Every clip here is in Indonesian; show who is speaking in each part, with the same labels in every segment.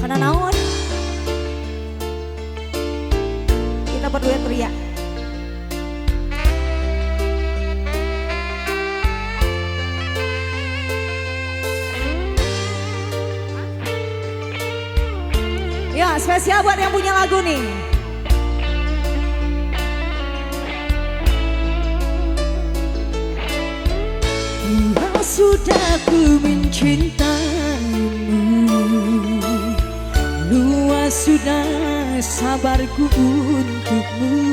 Speaker 1: Karena naon? Kita berdua teriak. Ya, spesial buat yang punya lagu nih. Sudah ku mencintaimu, luas sudah sabarku untukmu.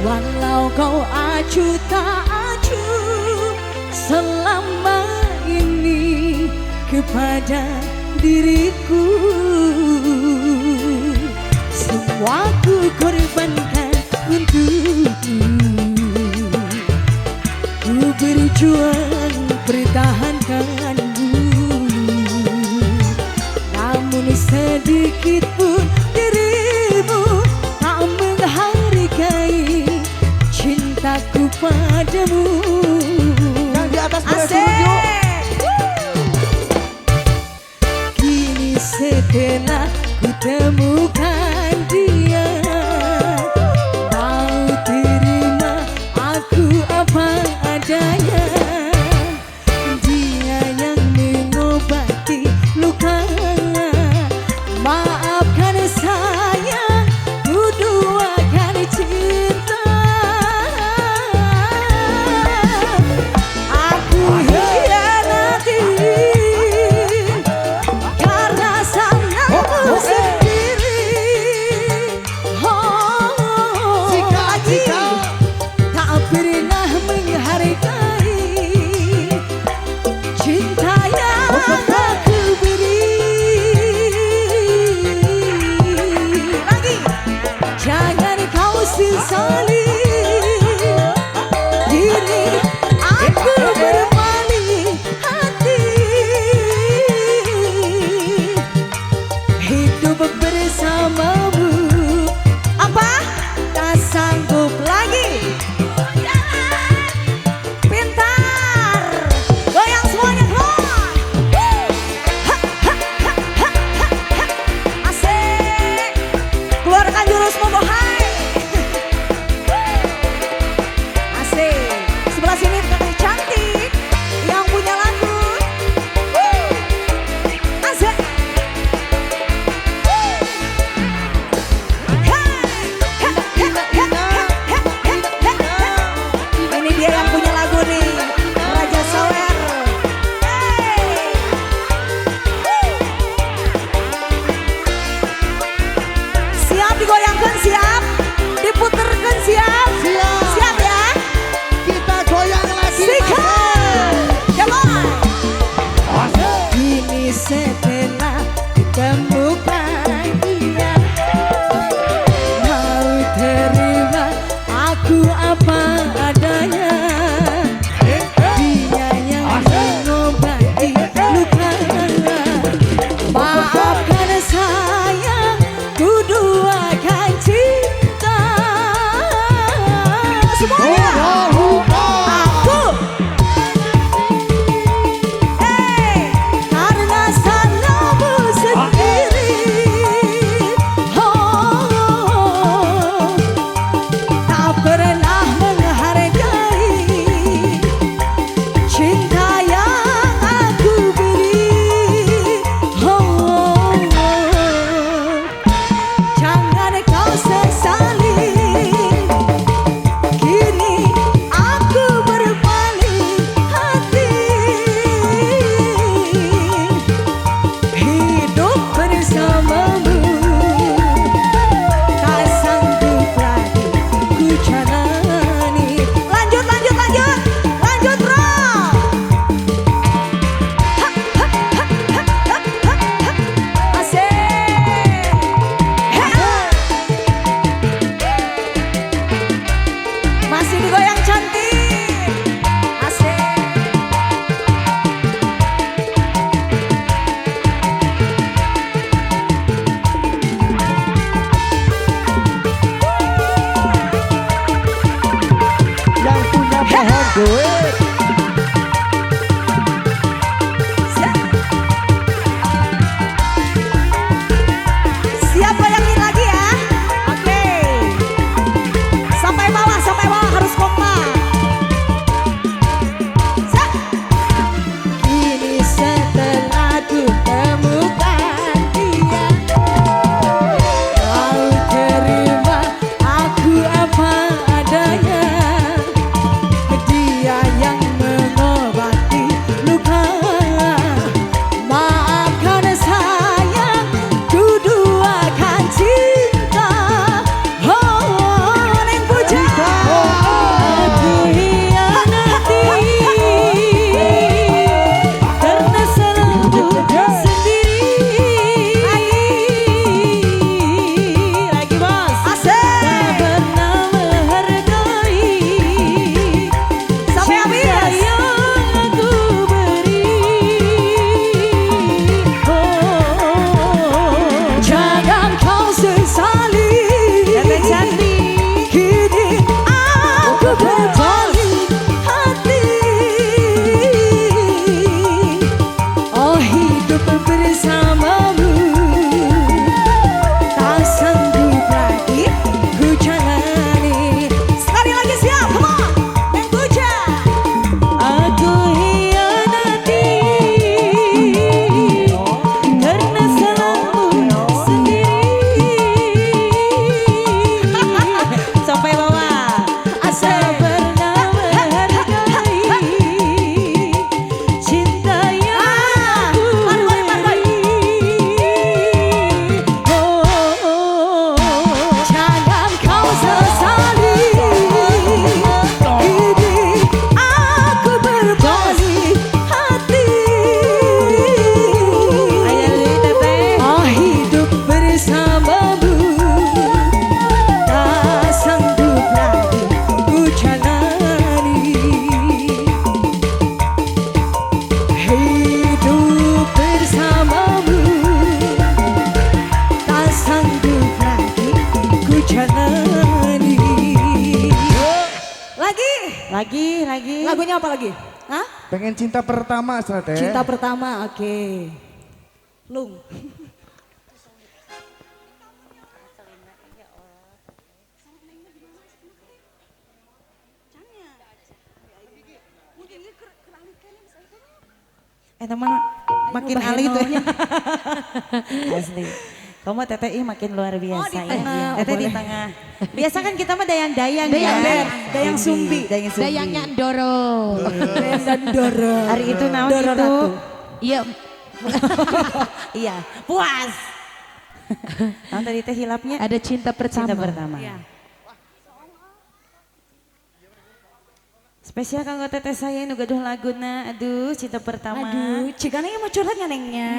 Speaker 1: Walau kau acuh tak acuh selama ini kepada diriku, semua ku korbankan untukmu. Ku berjuang pertahankanmu, namun sedikit pun dirimu tak menghargai cintaku padamu.
Speaker 2: Yang di atas setuju.
Speaker 1: Kini setelah ku temukan dia, mau terima aku apa adanya. Dia yang mengobati luka. Maafkan saya, ku duakan cinta. Aku hianati karena sayangku sendiri. Tak pernah menghargai cinta yang aku beri. Lagi, jangan kau sesali. Kini aku berpaling hati, hidup bersamamu. Apa? Tak sanggup lagi. Pintar, goyang semuanya, keluar. Asik, keluarkan jurusmu, bohai. Asik, sebelah sini kakak cantik yang punya lagu. Asik. Ini dia yang punya lagu nih, Raja Sawer. Siap digoyangkan, siap diputerkan, siap. Siap ya.
Speaker 2: Kita goyang lagi.
Speaker 1: Sikat. Come on. Ini setelah ditemukan dia, mau terima aku apa adanya. Dia yang mengobati luka. Maafkan saya, ku duakan cinta. Semuanya. Aku karena salah
Speaker 3: Lagi.
Speaker 1: Lagunya apa lagi? Hah?
Speaker 2: Pengen cinta pertama Teh.
Speaker 1: Cinta pertama, oke. Lung.
Speaker 3: Teman makin
Speaker 1: Ayo,
Speaker 3: alih tuh.
Speaker 1: bahenonya.
Speaker 3: Asli. Kamu teteh makin luar biasa
Speaker 1: di
Speaker 3: ya.
Speaker 1: tengah,
Speaker 3: Teteh di
Speaker 1: boleh.
Speaker 3: tengah. Biasa kan kita mah dayang-dayang ya.
Speaker 1: Dayang Sumbi.
Speaker 3: Dayang Sumbi.
Speaker 4: Dayangnya Ndoro.
Speaker 1: Dayang dan Doro.
Speaker 3: Hari itu naon
Speaker 1: Doro
Speaker 3: itu?
Speaker 1: Ratu.
Speaker 4: Iya,
Speaker 3: Iya, puas. Naon tadi teh hilapnya?
Speaker 4: ada cinta pertama.
Speaker 3: Cinta pertama.
Speaker 1: Iya.
Speaker 3: Spesial kanggo teteh saya nu gaduh laguna. Aduh, cinta pertama.
Speaker 1: Aduh, cigana yang mau curhat nyanengnya.